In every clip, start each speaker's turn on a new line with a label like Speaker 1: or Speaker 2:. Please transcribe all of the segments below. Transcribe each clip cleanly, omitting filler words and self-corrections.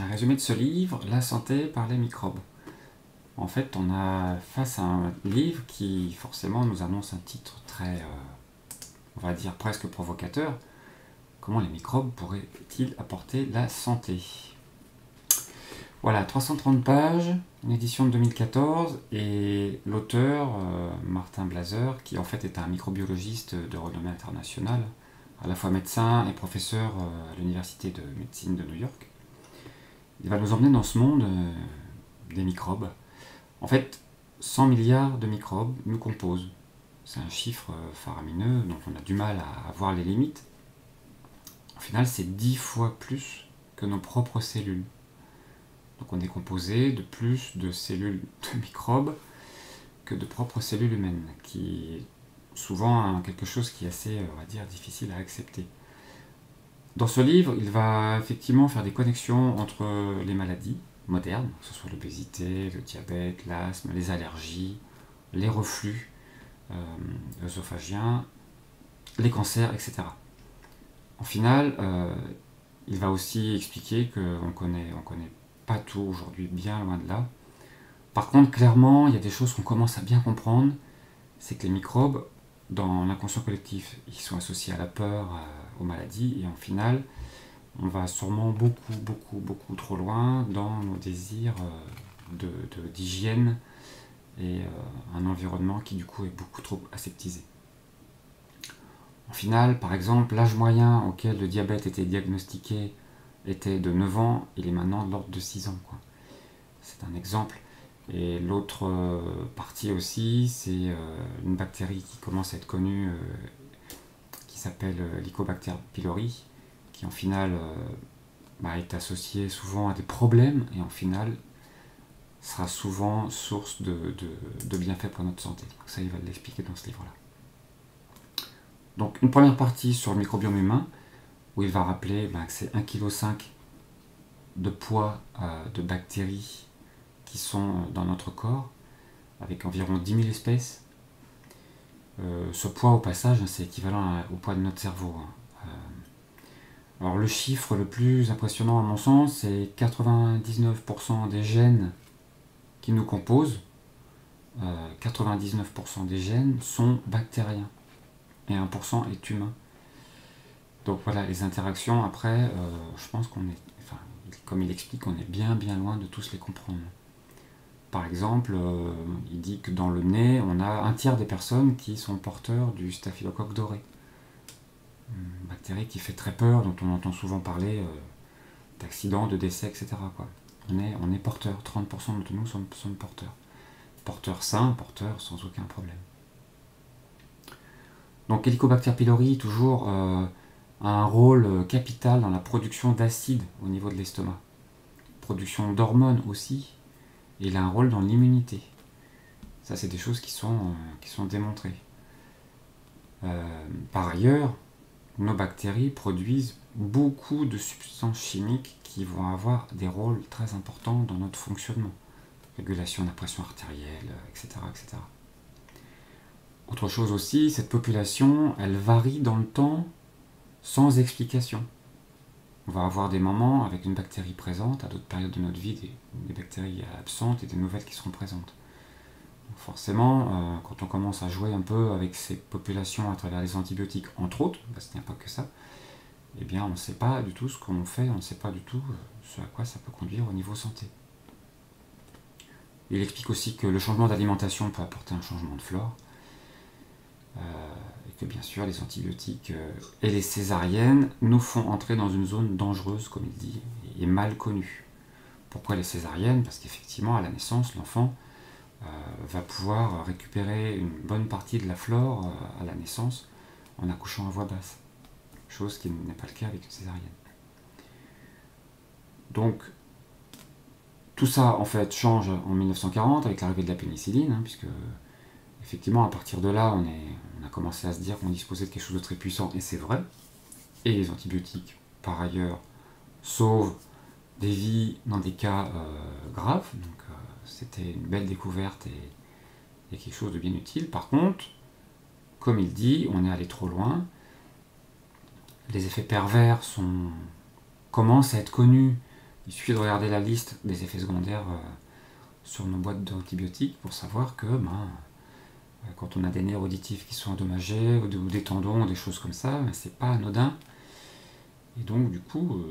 Speaker 1: Un résumé de ce livre, La santé par les microbes. En fait, on a face à un livre qui forcément nous annonce un titre très, on va dire presque provocateur. Comment les microbes pourraient-ils apporter la santé? Voilà, 330 pages, une édition de 2014, et l'auteur, Martin Blaser, qui en fait est un microbiologiste de renommée internationale, à la fois médecin et professeur à l'université de médecine de New York. Il va nous emmener dans ce monde des microbes. En fait, 100 milliards de microbes nous composent. C'est un chiffre faramineux dont on a du mal à voir les limites. Au final, c'est 10 fois plus que nos propres cellules. Donc on est composé de plus de cellules de microbes que de propres cellules humaines, qui est souvent quelque chose qui est assez, on va dire, difficile à accepter. Dans ce livre, il va effectivement faire des connexions entre les maladies modernes, que ce soit l'obésité, le diabète, l'asthme, les allergies, les reflux œsophagiens, les cancers, etc. En final, il va aussi expliquer qu'on connaît pas tout aujourd'hui, bien loin de là. Par contre, clairement, il y a des choses qu'on commence à bien comprendre, c'est que les microbes, dans l'inconscient collectif, ils sont associés à la peur, aux maladies, et en final, on va sûrement beaucoup trop loin dans nos désirs d'hygiène et un environnement qui du coup est beaucoup trop aseptisé. En final, par exemple, l'âge moyen auquel le diabète était diagnostiqué était de 9 ans, il est maintenant de l'ordre de 6 ans. C'est un exemple. Et l'autre partie aussi, c'est une bactérie qui commence à être connue, qui s'appelle Helicobacter pylori, qui en final est associée souvent à des problèmes, et en final sera souvent source de bienfaits pour notre santé. Donc ça, il va l'expliquer dans ce livre-là. Donc une première partie sur le microbiome humain, où il va rappeler que c'est 1,5 kg de poids de bactéries qui sont dans notre corps, avec environ 10 000 espèces. Ce poids, au passage, c'est équivalent au poids de notre cerveau. Alors le chiffre le plus impressionnant à mon sens, c'est 99% des gènes qui nous composent, 99% des gènes sont bactériens, et 1% est humain. Donc voilà, les interactions, après, je pense qu'on est, enfin, comme il explique, on est bien loin de tous les comprendre. Par exemple, il dit que dans le nez, on a un tiers des personnes qui sont porteurs du staphylocoque doré. Une bactérie qui fait très peur, dont on entend souvent parler d'accidents, de décès, etc. On est porteurs, 30% d'entre nous sont porteurs. Porteurs sains, porteurs sans aucun problème. Donc Helicobacter pylori, toujours, a un rôle capital dans la production d'acide au niveau de l'estomac. Production d'hormones aussi, et il a un rôle dans l'immunité. Ça, c'est des choses qui sont démontrées. Par ailleurs, nos bactéries produisent beaucoup de substances chimiques qui vont avoir des rôles très importants dans notre fonctionnement. Régulation de la pression artérielle, etc., etc. Autre chose aussi, cette population, elle varie dans le temps sans explication. On va avoir des moments avec une bactérie présente, à d'autres périodes de notre vie, des bactéries absentes et des nouvelles qui seront présentes. Donc forcément, quand on commence à jouer un peu avec ces populations à travers les antibiotiques, entre autres, parce qu'il n'y a pas que ça, eh bien on ne sait pas du tout ce qu'on fait, on ne sait pas du tout ce à quoi ça peut conduire au niveau santé. Il explique aussi que le changement d'alimentation peut apporter un changement de flore, et que bien sûr les antibiotiques et les césariennes nous font entrer dans une zone dangereuse, comme il dit, et mal connue. Pourquoi les césariennes? Parce qu'effectivement, à la naissance, l'enfant va pouvoir récupérer une bonne partie de la flore à la naissance en accouchant à voix basse, chose qui n'est pas le cas avec une césarienne. Donc, tout ça, en fait, change en 1940 avec l'arrivée de la pénicilline, puisque effectivement, à partir de là, on a commencé à se dire qu'on disposait de quelque chose de très puissant, et c'est vrai. Et les antibiotiques, par ailleurs, sauvent des vies dans des cas graves. Donc, c'était une belle découverte et quelque chose de bien utile. Par contre, comme il dit, on est allé trop loin. Les effets pervers commencent à être connus Il suffit de regarder la liste des effets secondaires sur nos boîtes d'antibiotiques pour savoir que quand on a des nerfs auditifs qui sont endommagés, ou des tendons, ou des choses comme ça, c'est pas anodin. Et donc du coup,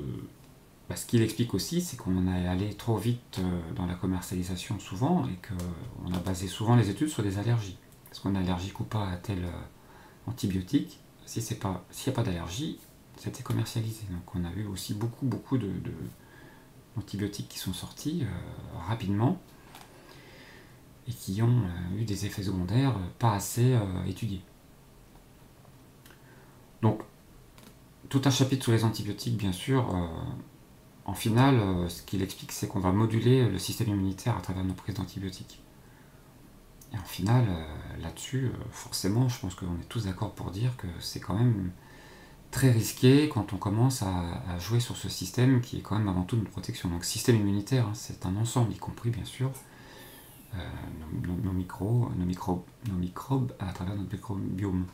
Speaker 1: ce qu'il explique aussi, c'est qu'on est allé trop vite dans la commercialisation souvent, et qu'on a basé souvent les études sur des allergies. Est-ce qu'on est allergique ou pas à tel antibiotique? Si s'il n'y a pas d'allergie, c'était commercialisé. Donc on a eu aussi beaucoup d'antibiotiques qui sont sortis rapidement, et qui ont eu des effets secondaires pas assez étudiés. Donc, tout un chapitre sur les antibiotiques, bien sûr, en finale, ce qu'il explique, c'est qu'on va moduler le système immunitaire à travers nos prises d'antibiotiques. Et en finale, là-dessus, forcément, je pense qu'on est tous d'accord pour dire que c'est quand même très risqué quand on commence à jouer sur ce système qui est quand même avant tout une protection. Donc, système immunitaire, c'est un ensemble, y compris, bien sûr, nos microbes à travers notre microbiome.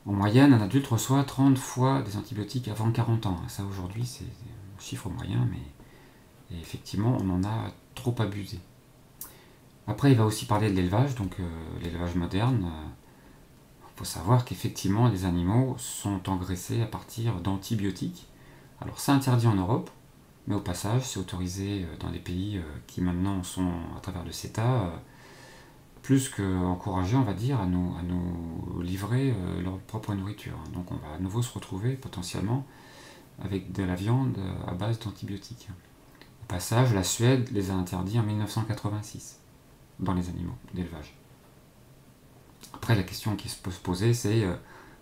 Speaker 1: En moyenne, un adulte reçoit 30 fois des antibiotiques avant 40 ans. Ça, aujourd'hui, c'est un chiffre moyen, mais effectivement, on en a trop abusé. Après, il va aussi parler de l'élevage, donc l'élevage moderne. Il faut savoir qu'effectivement, les animaux sont engraissés à partir d'antibiotiques. Alors, c'est interdit en Europe, mais au passage, c'est autorisé dans des pays qui maintenant sont, à travers le CETA, plus qu'encouragés, on va dire, à nous livrer leur propre nourriture. Donc on va à nouveau se retrouver potentiellement avec de la viande à base d'antibiotiques. Au passage, la Suède les a interdits en 1986 dans les animaux d'élevage. Après, la question qui peut se poser, c'est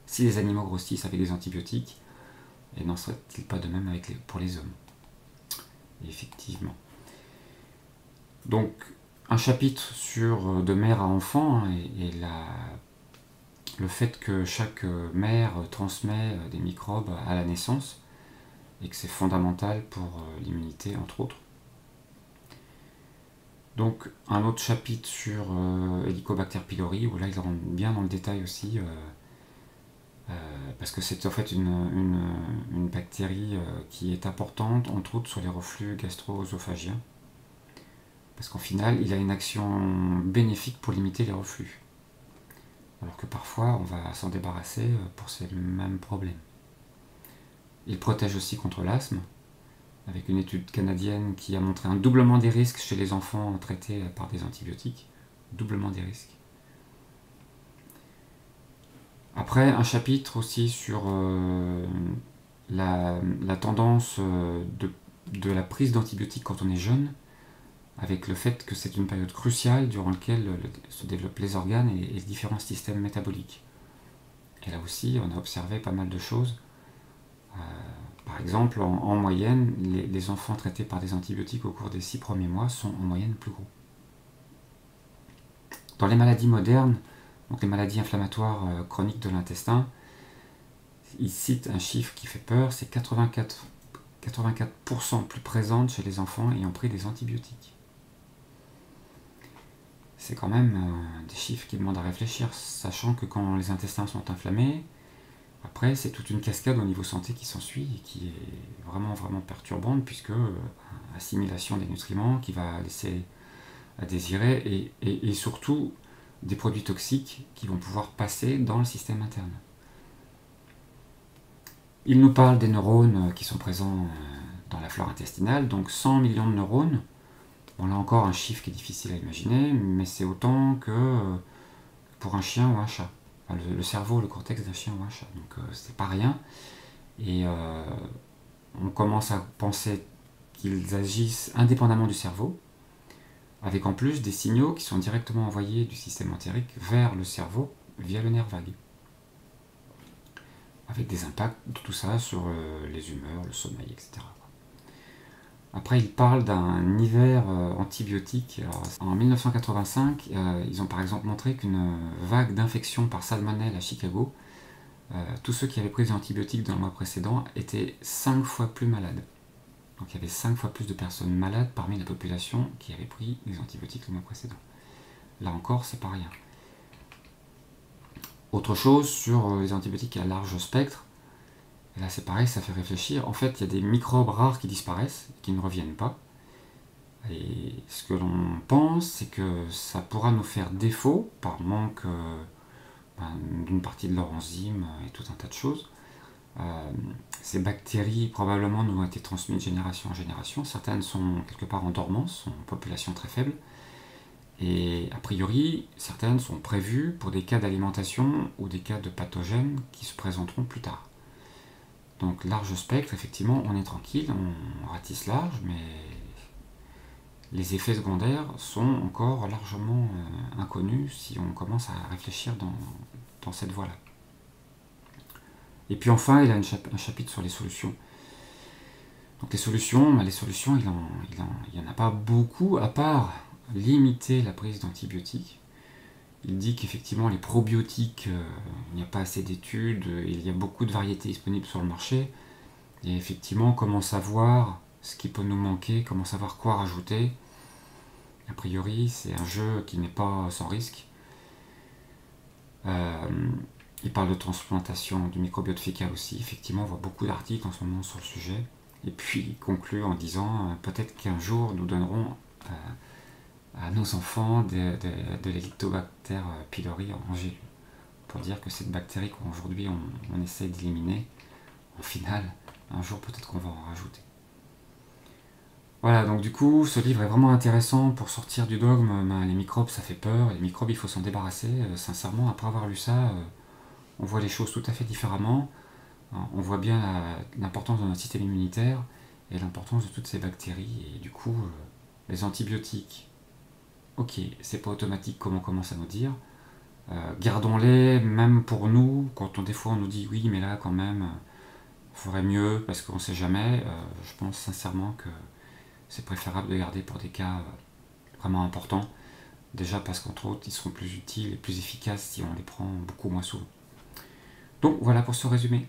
Speaker 1: si les animaux grossissent avec des antibiotiques, et n'en serait-il pas de même pour les hommes? Et effectivement. Donc, un chapitre sur de mère à enfant, et le fait que chaque mère transmet des microbes à la naissance, et que c'est fondamental pour l'immunité, entre autres. Donc, un autre chapitre sur Helicobacter pylori, où là il rentre bien dans le détail aussi, parce que c'est en fait une bactérie qui est importante, entre autres sur les reflux gastro-œsophagiens. Parce qu'en final, il a une action bénéfique pour limiter les reflux. Alors que parfois, on va s'en débarrasser pour ces mêmes problèmes. Il protège aussi contre l'asthme, avec une étude canadienne qui a montré un doublement des risques chez les enfants traités par des antibiotiques. Doublement des risques. Après, un chapitre aussi sur la tendance de la prise d'antibiotiques quand on est jeune, avec le fait que c'est une période cruciale durant laquelle se développent les organes et les différents systèmes métaboliques. Et là aussi, on a observé pas mal de choses. Par exemple, en moyenne, les enfants traités par des antibiotiques au cours des 6 premiers mois sont en moyenne plus gros. Dans les maladies modernes, donc les maladies inflammatoires chroniques de l'intestin, il cite un chiffre qui fait peur, c'est 84% plus présente chez les enfants ayant pris des antibiotiques. C'est quand même des chiffres qui demandent à réfléchir, sachant que quand les intestins sont inflammés, après c'est toute une cascade au niveau santé qui s'ensuit et qui est vraiment perturbante, puisque assimilation des nutriments qui va laisser à désirer, et surtout des produits toxiques qui vont pouvoir passer dans le système interne. Il nous parle des neurones qui sont présents dans la flore intestinale, donc 100 millions de neurones. Bon, là encore, un chiffre qui est difficile à imaginer, mais c'est autant que pour un chien ou un chat. Enfin, le cerveau, le cortex d'un chien ou un chat. Donc c'est pas rien. Et on commence à penser qu'ils agissent indépendamment du cerveau, avec en plus des signaux qui sont directement envoyés du système entérique vers le cerveau via le nerf vague. Avec des impacts de tout ça sur les humeurs, le sommeil, etc. Après, il parle d'un hiver antibiotique. Alors, en 1985, ils ont par exemple montré qu'une vague d'infection par salmonelle à Chicago, tous ceux qui avaient pris des antibiotiques dans le mois précédent étaient 5 fois plus malades. Donc il y avait 5 fois plus de personnes malades parmi la population qui avait pris des antibiotiques le mois précédent. Là encore, c'est pas rien. Autre chose sur les antibiotiques à large spectre, Et là c'est pareil, ça fait réfléchir. En fait, il y a des microbes rares qui disparaissent, qui ne reviennent pas. Et ce que l'on pense, c'est que ça pourra nous faire défaut par manque d'une partie de leur enzyme et tout un tas de choses. Ces bactéries probablement nous ont été transmises de génération en génération. Certaines sont quelque part en dormance, sont en population très faible. Et a priori, certaines sont prévues pour des cas d'alimentation ou des cas de pathogènes qui se présenteront plus tard. Donc large spectre, effectivement, on est tranquille, on ratisse large, mais les effets secondaires sont encore largement inconnus si on commence à réfléchir dans cette voie-là. Et puis enfin, il a un chapitre sur les solutions. Donc les solutions, il n'y en a pas beaucoup, à part limiter la prise d'antibiotiques. Il dit qu'effectivement les probiotiques, il n'y a pas assez d'études, il y a beaucoup de variétés disponibles sur le marché. Et effectivement, comment savoir ce qui peut nous manquer, comment savoir quoi rajouter. A priori, c'est un jeu qui n'est pas sans risque. Il parle de transplantation du microbiote fécal aussi. Effectivement, on voit beaucoup d'articles en ce moment sur le sujet. Et puis, il conclut en disant peut-être qu'un jour, nous donnerons à nos enfants de l'Helicobacter pylori en gélule. Pour dire que cette bactérie qu'aujourd'hui on essaie d'éliminer, en final, un jour peut-être qu'on va en rajouter. Voilà, donc du coup, ce livre est vraiment intéressant pour sortir du dogme. Les microbes, ça fait peur, les microbes, il faut s'en débarrasser. Sincèrement, après avoir lu ça, on voit les choses tout à fait différemment. On voit bien l'importance de notre système immunitaire et l'importance de toutes ces bactéries. Et du coup, les antibiotiques, ok, c'est pas automatique comme on commence à nous dire. Gardons-les, même pour nous, quand des fois on nous dit oui, mais là quand même, il faudrait mieux parce qu'on ne sait jamais. Je pense sincèrement que c'est préférable de garder pour des cas vraiment importants. Déjà parce qu'entre autres, ils seront plus utiles et plus efficaces si on les prend beaucoup moins souvent. Donc voilà pour ce résumé.